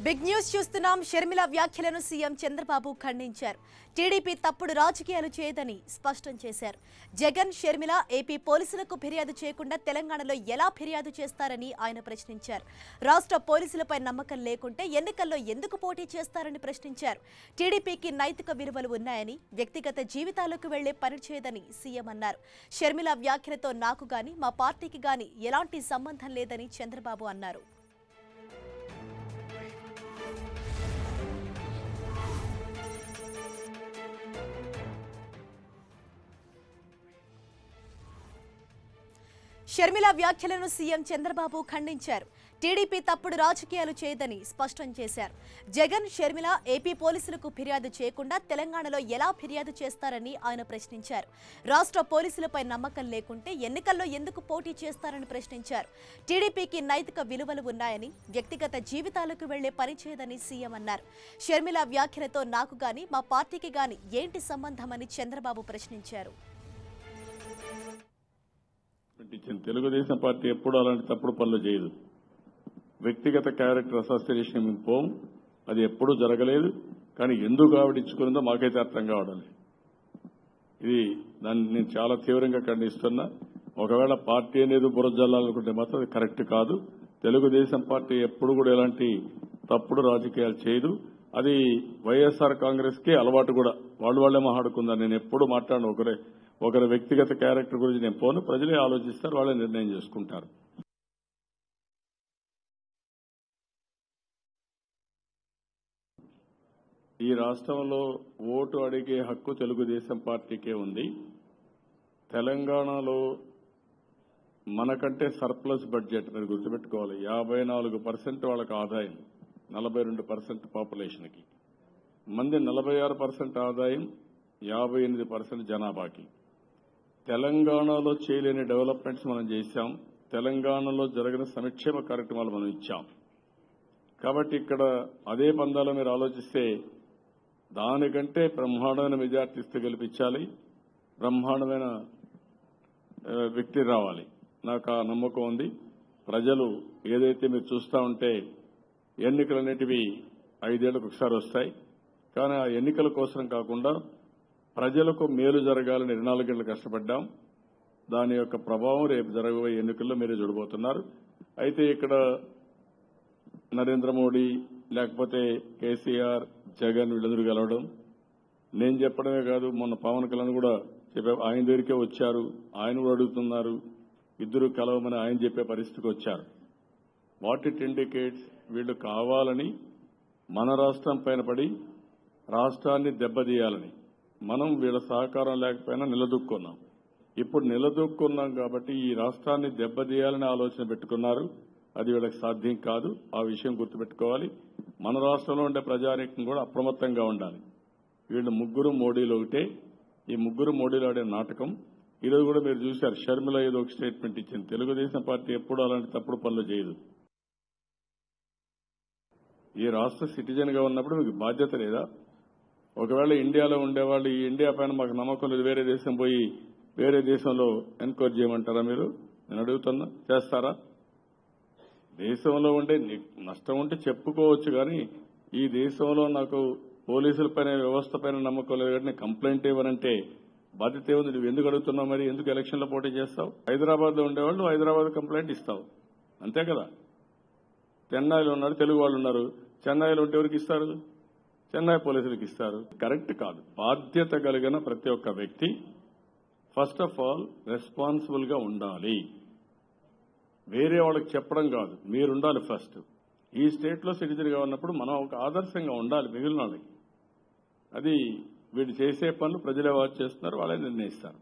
Big news చూస్తున్నాం. షర్మిల వ్యాఖ్యలను CM Chandrababu ఖండించారు. టీడీపీ తప్పుడు రాజకీయాలు చేయదని స్పష్టం చేశారు. జగన్, షర్మిల ఏపీ పోలీసులకు ఫిర్యాదు చేయకుండా తెలంగాణలో ఎలా ఫిర్యాదు చేస్తారని ఆయన ప్రశ్నించారు. రాష్ట్ర పోలీసులపై నమ్మకం లేకుంటే ఎన్నికల్లో ఎందుకు పోటీ చేస్తారని ప్రశ్నించారు. టీడీపీకి నైతిక విలువలు ఉన్నాయని, వ్యక్తిగత జీవితాలకు వెళ్లే పని చేయదని సీఎం అన్నారు. షర్మిల వ్యాఖ్యలతో నాకు గాని మా పార్టీకి గాని ఎలాంటి సంబంధం లేదని చంద్రబాబు అన్నారు. షర్మిల వ్యాఖ్యలను సీఎం చంద్రబాబు ఖండించారు. టీడీపీ తప్పుడు రాజకీయాలు చేయదని స్పష్టం చేశారు. జగన్, షర్మిల ఏపీ పోలీసులకు ఫిర్యాదు చేయకుండా తెలంగాణలో ఎలా ఫిర్యాదు చేస్తారని ఆయన ప్రశ్నించారు. రాష్ట్ర పోలీసులపై నమ్మకం లేకుంటే ఎన్నికల్లో ఎందుకు పోటీ చేస్తారని ప్రశ్నించారు. టీడీపీకి నైతిక విలువలు ఉన్నాయని, వ్యక్తిగత జీవితాలకు వెళ్లే పని చేయదని సీఎం అన్నారు. షర్మిల వ్యాఖ్యలతో నాకు గాని మా పార్టీకి గాని ఏంటి సంబంధమని చంద్రబాబు ప్రశ్నించారు. తెలుగుదేశం పార్టీ ఎప్పుడు అలాంటి తప్పుడు పనులు చేయదు. వ్యక్తిగత క్యారెక్టర్ అసోసియేషన్ పోం, అది ఎప్పుడూ జరగలేదు. కానీ ఎందుకు ఆవిడించుకున్నదో మాకైతే అర్థం కావడాలి. దాన్ని నేను చాలా తీవ్రంగా ఖండిస్తున్నా. ఒకవేళ పార్టీ అనేది బురజల్లాలనుకుంటే మాత్రం అది కరెక్ట్ కాదు. తెలుగుదేశం పార్టీ ఎప్పుడు కూడా ఎలాంటి తప్పుడు రాజకీయాలు చేయదు. అది వైఎస్ఆర్ కాంగ్రెస్ కి అలవాటు కూడా. వాళ్లే మాట్లాడుకుందాం. నేను ఎప్పుడు మాట్లాడను. ఒకరి వ్యక్తిగత క్యారెక్టర్ గురించి నేను పోను. ప్రజలే ఆలోచిస్తారు, వాళ్ళే నిర్ణయం చేసుకుంటారు. ఈ రాష్ట్రంలో ఓటు అడిగే హక్కు తెలుగుదేశం పార్టీకే ఉంది. తెలంగాణలో మనకంటే సర్ప్లస్ బడ్జెట్ మీరు గుర్తుపెట్టుకోవాలి. 54% వాళ్ళకి ఆదాయం, 42% పాపులేషన్కి. మంది 46% ఆదాయం, 58% జనాభాకి. తెలంగాణలో చేయలేని డెవలప్మెంట్స్ మనం చేశాం. తెలంగాణలో జరిగిన సంక్షేమ కార్యక్రమాలు మనం ఇచ్చాం. కాబట్టి ఇక్కడ అదే పందాలో మీరు ఆలోచిస్తే దానికంటే బ్రహ్మాండమైన మెజార్టీ ఇస్తే గెలిపించాలి, బ్రహ్మాండమైన వ్యక్తి రావాలి. నాకు ఆ నమ్మకం ఉంది. ప్రజలు ఏదైతే మీరు చూస్తూ ఉంటే ఎన్నికలు అనేటివి 5 ఏళ్లకు ఒకసారి వస్తాయి. కానీ ఆ ఎన్నికల కోసం కాకుండా ప్రజలకు మేలు జరగాలని 24 గంటలు కష్టపడ్డాం. దాని యొక్క ప్రభావం రేపు జరగబోయే ఎన్నికల్లో మీరే చూడబోతున్నారు. అయితే ఇక్కడ నరేంద్ర మోడీ లేకపోతే కేసీఆర్, జగన్ వీళ్ళందరూ కలవడం నేను చెప్పడమే కాదు, మొన్న పవన్ కళ్యాణ్ కూడా చెప్పారు. ఆయన దగ్గరికే వచ్చారు, ఆయన కూడా అడుగుతున్నారు. ఇద్దరు కలవమని ఆయన చెప్పే పరిస్థితికి వచ్చారు. వాట్ ఇట్ ఇండికేట్స్, వీళ్ళు కావాలని మన రాష్ట్రం పైన పడి రాష్ట్రాన్ని దెబ్బతీయాలని మనం వీళ్ళ సహకారం లేకపోయినా నిలదొక్కున్నాం. ఇప్పుడు నిలదొక్కున్నాం కాబట్టి ఈ రాష్ట్రాన్ని దెబ్బతీయాలని ఆలోచన పెట్టుకున్నారు. అది వీళ్ళకి సాధ్యం కాదు. ఆ విషయం గుర్తుపెట్టుకోవాలి. మన రాష్ట్రంలో ఉండే ప్రజానీకం కూడా అప్రమత్తంగా ఉండాలి. వీళ్ళు ముగ్గురు మోడీలు ఒకటే. ఈ ముగ్గురు మోడీలు ఆడే నాటకం. ఈరోజు కూడా మీరు చూశారు, షర్మిల ఏదో ఒక స్టేట్మెంట్ ఇచ్చింది. తెలుగుదేశం పార్టీ ఎప్పుడు అలాంటి తప్పుడు పనులు చేయదు. ఈ రాష్ట్ర సిటిజన్ గా ఉన్నప్పుడు మీకు బాధ్యత లేదా? ఒకవేళ ఇండియాలో ఉండేవాళ్ళు ఈ ఇండియా పైన మాకు నమ్మకం లేదు, వేరే దేశం పోయి వేరే దేశంలో ఎన్క్వైరీ చేయమంటారా? మీరు నేను అడుగుతున్నా, చేస్తారా? దేశంలో ఉండే నష్టం ఉంటే చెప్పుకోవచ్చు. కానీ ఈ దేశంలో నాకు పోలీసుల పైన వ్యవస్థ పైన నమ్మకం లేదు కాబట్టి కంప్లైంట్ ఇవ్వనంటే బాధ్యత ఏముంది? నువ్వు ఎందుకు అడుగుతున్నావు? మరి ఎందుకు ఎలక్షన్లో పోటీ చేస్తావు? హైదరాబాద్ లో ఉండేవాళ్ళు హైదరాబాద్ కంప్లైంట్ ఇస్తావు, అంతే కదా. చెన్నైలో ఉన్నారు, తెలుగు వాళ్ళు ఉన్నారు. చెన్నైలో ఉంటే ఎవరికి ఇస్తారు? చెన్నై పోలీసులకు ఇస్తారు. కరెక్ట్ కాదు. బాధ్యత కలిగిన ప్రతి ఒక్క వ్యక్తి ఫస్ట్ ఆఫ్ ఆల్ రెస్పాన్సిబుల్ గా ఉండాలి. వేరే వాళ్ళకి చెప్పడం కాదు, మీరుండాలి ఫస్ట్. ఈ స్టేట్ లో సిటిజన్ గా ఉన్నప్పుడు మనం ఒక ఆదర్శంగా ఉండాలి మిగిలిన వాళ్ళకి. అది వీళ్ళు చేసే పనులు ప్రజలే వాచ్ చేస్తున్నారు, వాళ్ళే నిర్ణయిస్తారు.